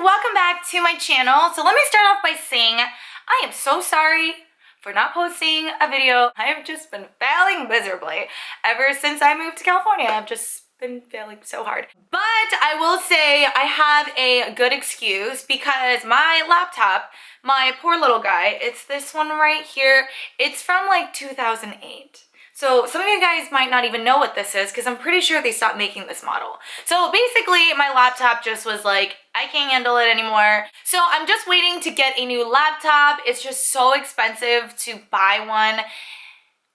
welcome back to my channel. So let me start off by saying I am so sorry for not posting a video. I have just been failing miserably ever since I moved to California. I've just been failing so hard. But I will say I have a good excuse because my laptop, my poor little guy, it's this one right here. It's from like 2008. So some of you guys might not even know what this is because I'm pretty sure they stopped making this model. So basically my laptop just was like, I can't handle it anymore. So I'm just waiting to get a new laptop. It's just so expensive to buy one.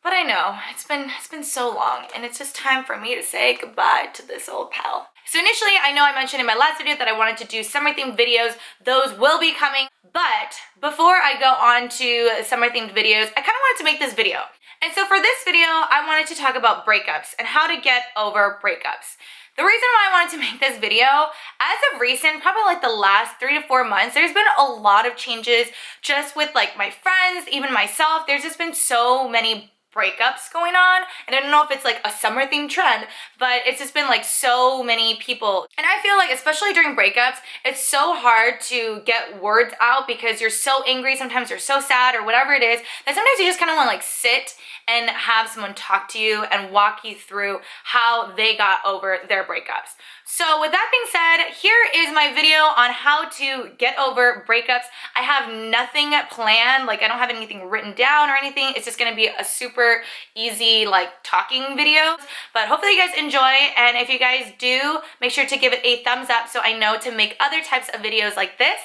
But I know, it's been so long and it's just time for me to say goodbye to this old pal. So initially, I know I mentioned in my last video that I wanted to do summer themed videos. Those will be coming. But before I go on to summer themed videos, I kind of wanted to make this video. And so for this video, I wanted to talk about breakups and how to get over breakups. The reason why I wanted to make this video, as of recent, probably like the last 3 to 4 months, there's been a lot of changes just with like my friends, even myself. There's just been so many breakups going on, and I don't know if it's like a summer themed trend, but it's just been like so many people. And I feel like especially during breakups, it's so hard to get words out because you're so angry, sometimes you're so sad or whatever it is, that sometimes you just kind of want to like sit and have someone talk to you and walk you through how they got over their breakups. So with that being said, here is my video on how to get over breakups. I have nothing planned, like I don't have anything written down or anything. It's just gonna be a super easy like talking video, but hopefully you guys enjoy. And if you guys do, make sure to give it a thumbs up so I know to make other types of videos like this.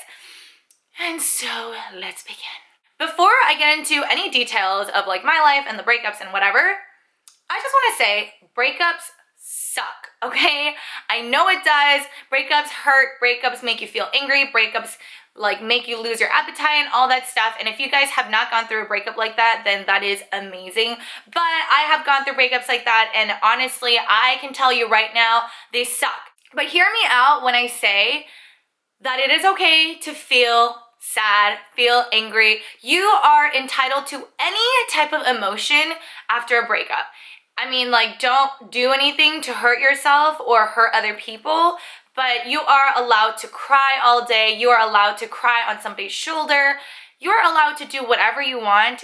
And so let's begin. Before I get into any details of like my life and the breakups and whatever, I just want to say breakups suck, okay? I know it does. Breakups hurt. Breakups make you feel angry. Breakups like make you lose your appetite and all that stuff. And if you guys have not gone through a breakup like that, then that is amazing. But I have gone through breakups like that, and honestly, I can tell you right now, they suck. But hear me out when I say that it is okay to feel sad, feel angry. You are entitled to any type of emotion after a breakup. I mean, like, don't do anything to hurt yourself or hurt other people, but you are allowed to cry all day. You are allowed to cry on somebody's shoulder. You are allowed to do whatever you want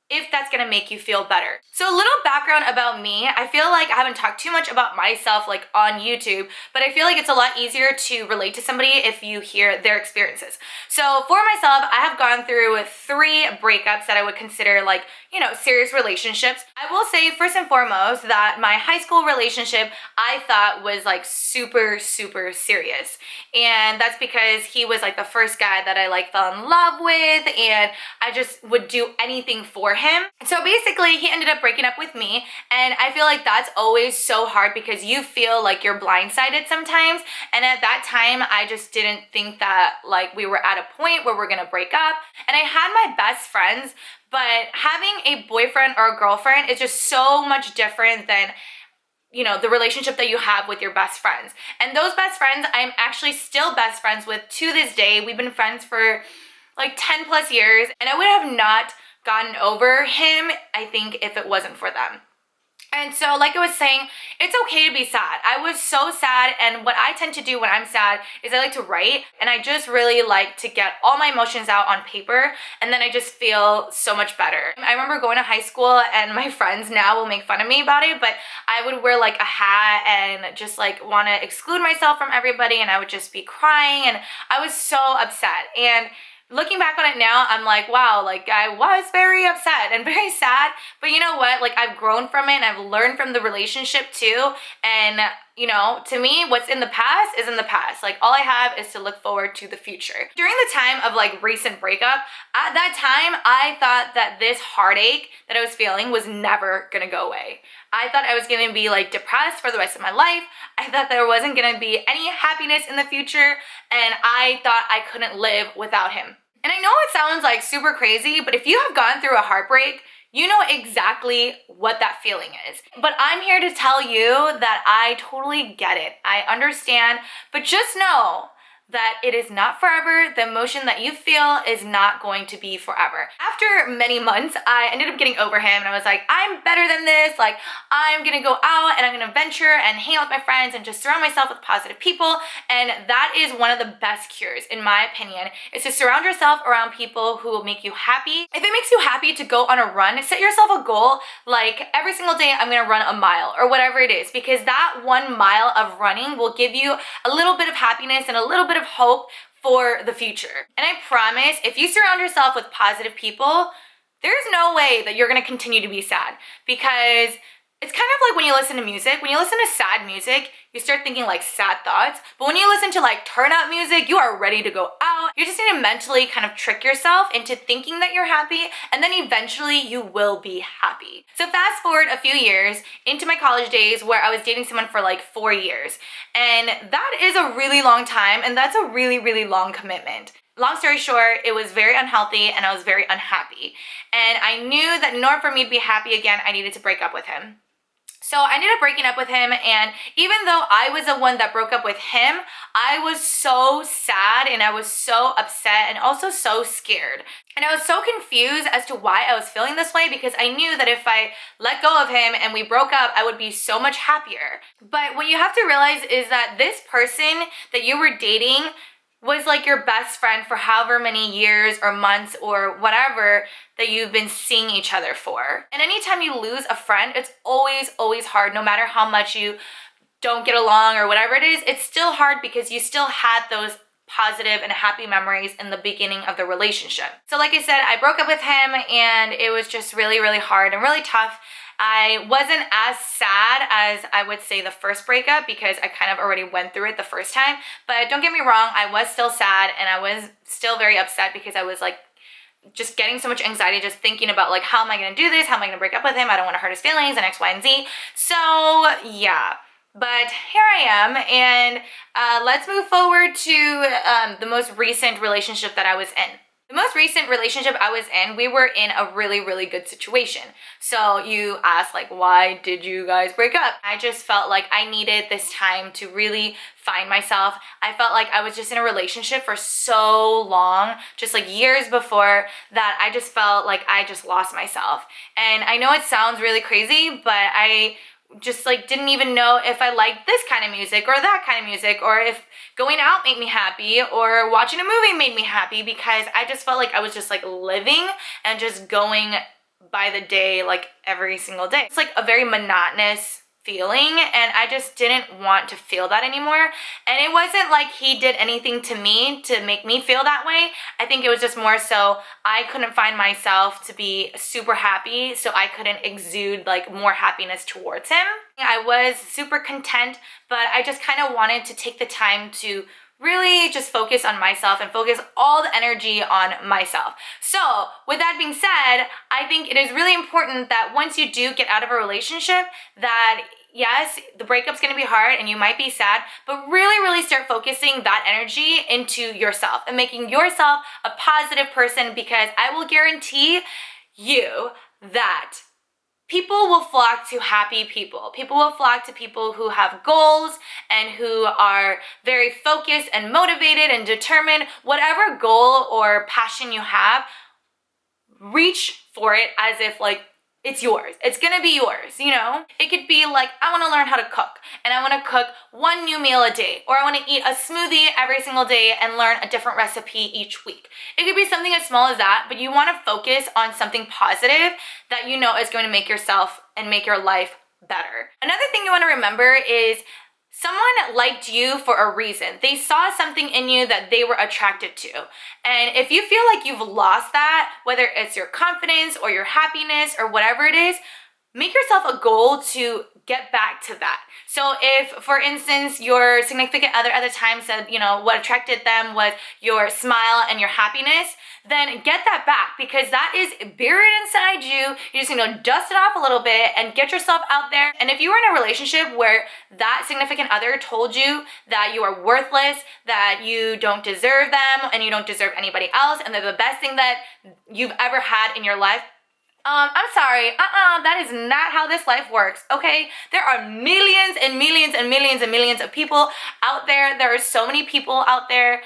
if that's gonna make you feel better. So a little background about me. I feel like I haven't talked too much about myself like on YouTube, but I feel like it's a lot easier to relate to somebody if you hear their experiences. So for myself, I have gone through 3 breakups that I would consider like, you know, serious relationships. I will say first and foremost that my high school relationship I thought was like super serious. And that's because he was like the first guy that I like fell in love with, and I just would do anything for him. So basically he ended up breaking up with me, and I feel like that's always so hard because you feel like you're blindsided sometimes. And at that time I just didn't think that like we were at a point where we're gonna break up. And I had my best friends, but having a boyfriend or a girlfriend is just so much different than, you know, the relationship that you have with your best friends. And those best friends I'm actually still best friends with to this day. We've been friends for like 10 plus years, and I would have not gotten over him, I think, if it wasn't for them. And so like I was saying, it's okay to be sad. I was so sad, and what I tend to do when I'm sad is I like to write, and I just really like to get all my emotions out on paper, and then I just feel so much better. I remember going to high school, and my friends now will make fun of me about it, but I would wear like a hat and just like want to exclude myself from everybody, and I would just be crying, and I was so upset. And looking back on it now, I'm like, wow, like I was very upset and very sad, but you know what? Like I've grown from it, and I've learned from the relationship too. And you know, to me, what's in the past is in the past. Like all I have is to look forward to the future. During the time of like recent breakup, at that time, I thought that this heartache that I was feeling was never gonna go away. I thought I was gonna be like depressed for the rest of my life. I thought there wasn't gonna be any happiness in the future, and I thought I couldn't live without him. And I know it sounds like super crazy, but if you have gone through a heartbreak, you know exactly what that feeling is. But I'm here to tell you that I totally get it. I understand, but just know that it is not forever. The emotion that you feel is not going to be forever. After many months, I ended up getting over him and I was like, I'm better than this. Like, I'm gonna go out and I'm gonna venture and hang out with my friends and just surround myself with positive people. And that is one of the best cures, in my opinion, is to surround yourself around people who will make you happy. If it makes you happy to go on a run, set yourself a goal, like every single day I'm gonna run a mile or whatever it is, because that 1 mile of running will give you a little bit of happiness and a little bit of hope for the future. And I promise, if you surround yourself with positive people, there's no way that you're gonna continue to be sad, because it's kind of like when you listen to music. When you listen to sad music, you start thinking like sad thoughts. But when you listen to like turn up music, you are ready to go out. You just need to mentally kind of trick yourself into thinking that you're happy, and then eventually you will be happy. So fast forward a few years into my college days, where I was dating someone for like 4 years. And that is a really long time, and that's a really, really long commitment. Long story short, it was very unhealthy and I was very unhappy. And I knew that in order for me to be happy again, I needed to break up with him. So I ended up breaking up with him, and even though I was the one that broke up with him, I was so sad and I was so upset and also so scared. And I was so confused as to why I was feeling this way, because I knew that if I let go of him and we broke up, I would be so much happier. But what you have to realize is that this person that you were dating was like your best friend for however many years or months or whatever that you've been seeing each other for. And anytime you lose a friend, it's always, always hard, no matter how much you don't get along or whatever it is, it's still hard because you still had those positive and happy memories in the beginning of the relationship. So like I said, I broke up with him and it was just really, really hard and really tough. I wasn't as sad as I would say the first breakup, because I kind of already went through it the first time. But don't get me wrong, I was still sad and I was still very upset, because I was like just getting so much anxiety just thinking about like, how am I gonna do this? How am I gonna break up with him? I don't wanna hurt his feelings and X, Y, and Z. So yeah. But here I am, and let's move forward to the most recent relationship that I was in. The most recent relationship I was in, we were in a really, really good situation. So you asked like, why did you guys break up? I just felt like I needed this time to really find myself. I felt like I was just in a relationship for so long, just like years before, that I just felt like I just lost myself. And I know it sounds really crazy, but I just like didn't even know if I liked this kind of music or that kind of music, or if going out made me happy or watching a movie made me happy, because I just felt like I was just like living and just going by the day like every single day. It's like a very monotonous feeling, and I just didn't want to feel that anymore. And it wasn't like he did anything to me to make me feel that way. I think it was just more so I couldn't find myself to be super happy, so I couldn't exude like more happiness towards him. I was super content, but I just kind of wanted to take the time to really just focus on myself and focus all the energy on myself. So with that being said, I think it is really important that once you do get out of a relationship, that yes, the breakup's gonna be hard and you might be sad, but really, really start focusing that energy into yourself and making yourself a positive person, because I will guarantee you that people will flock to happy people. People will flock to people who have goals and who are very focused and motivated and determined. Whatever goal or passion you have, reach for it as if like it's yours. It's gonna be yours, you know? It could be like, I wanna learn how to cook, and I wanna cook one new meal a day, or I wanna eat a smoothie every single day and learn a different recipe each week. It could be something as small as that, but you wanna focus on something positive that you know is going to make yourself and make your life better. Another thing you wanna remember is someone liked you for a reason. They saw something in you that they were attracted to. And if you feel like you've lost that, whether it's your confidence or your happiness or whatever it is, make yourself a goal to get back to that. So if, for instance, your significant other at the time said, you know, what attracted them was your smile and your happiness, then get that back, because that is buried inside you. You just need to dust it off a little bit and get yourself out there. And if you were in a relationship where that significant other told you that you are worthless, that you don't deserve them and you don't deserve anybody else, and they're the best thing that you've ever had in your life, I'm sorry. That is not how this life works, okay? There are millions and millions and millions and millions of people out there. There are so many people out there.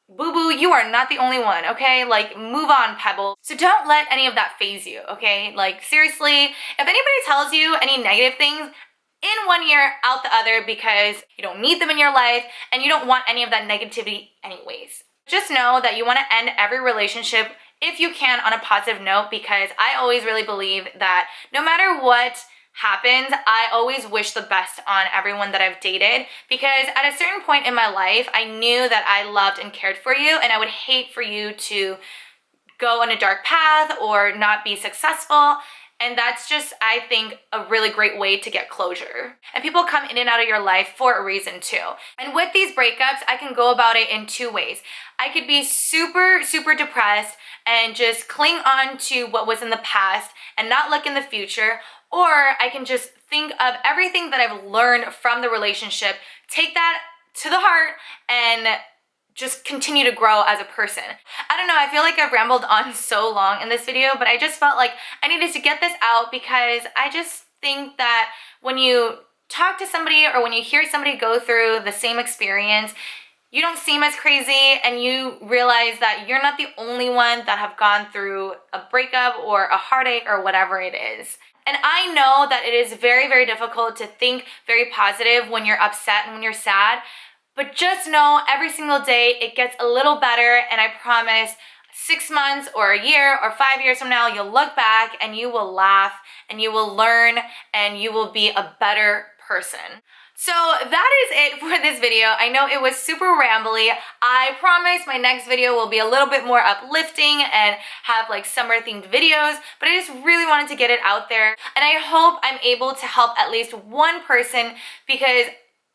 Boo-boo, you are not the only one, okay? Like, move on, Pebble. So don't let any of that phase you, okay? Like, seriously, if anybody tells you any negative things, in one ear, out the other, because you don't need them in your life and you don't want any of that negativity anyways. Just know that you want to end every relationship if you can on a positive note, because I always really believe that no matter what happens, I always wish the best on everyone that I've dated, because at a certain point in my life, I knew that I loved and cared for you, and I would hate for you to go on a dark path or not be successful. And that's just, I think, a really great way to get closure. And people come in and out of your life for a reason too. And with these breakups, I can go about it in two ways. I could be super, super depressed and just cling on to what was in the past and not look in the future. Or I can just think of everything that I've learned from the relationship, take that to the heart, and just continue to grow as a person. I don't know, I feel like I've rambled on so long in this video, but I just felt like I needed to get this out, because I just think that when you talk to somebody or when you hear somebody go through the same experience, you don't seem as crazy, and you realize that you're not the only one that have gone through a breakup or a heartache or whatever it is. And I know that it is very, very difficult to think very positive when you're upset and when you're sad, but just know every single day it gets a little better, and I promise 6 months or a year or 5 years from now, you'll look back and you will laugh and you will learn and you will be a better person. So that is it for this video. I know it was super rambly. I promise my next video will be a little bit more uplifting and have like summer themed videos, but I just really wanted to get it out there. And I hope I'm able to help at least one person, because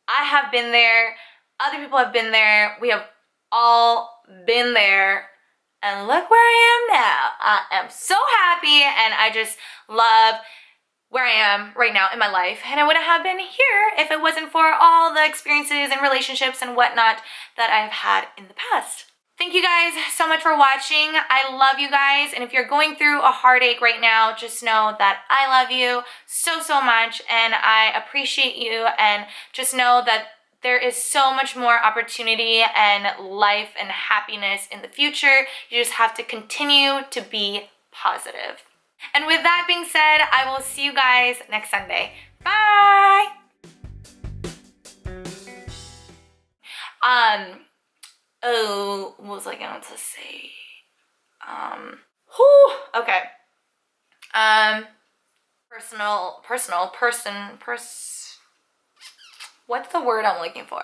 I have been there, other people have been there, we have all been there, and look where I am now. I am so happy, and I just love where I am right now in my life, and I wouldn't have been here if it wasn't for all the experiences and relationships and whatnot that I've had in the past. Thank you guys so much for watching. I love you guys, and if you're going through a heartache right now, just know that I love you so, so much, and I appreciate you, and just know that there is so much more opportunity and life and happiness in the future. You just have to continue to be positive. And with that being said, I will see you guys next Sunday. Bye! Oh, what was I going to say? Okay. What's the word I'm looking for?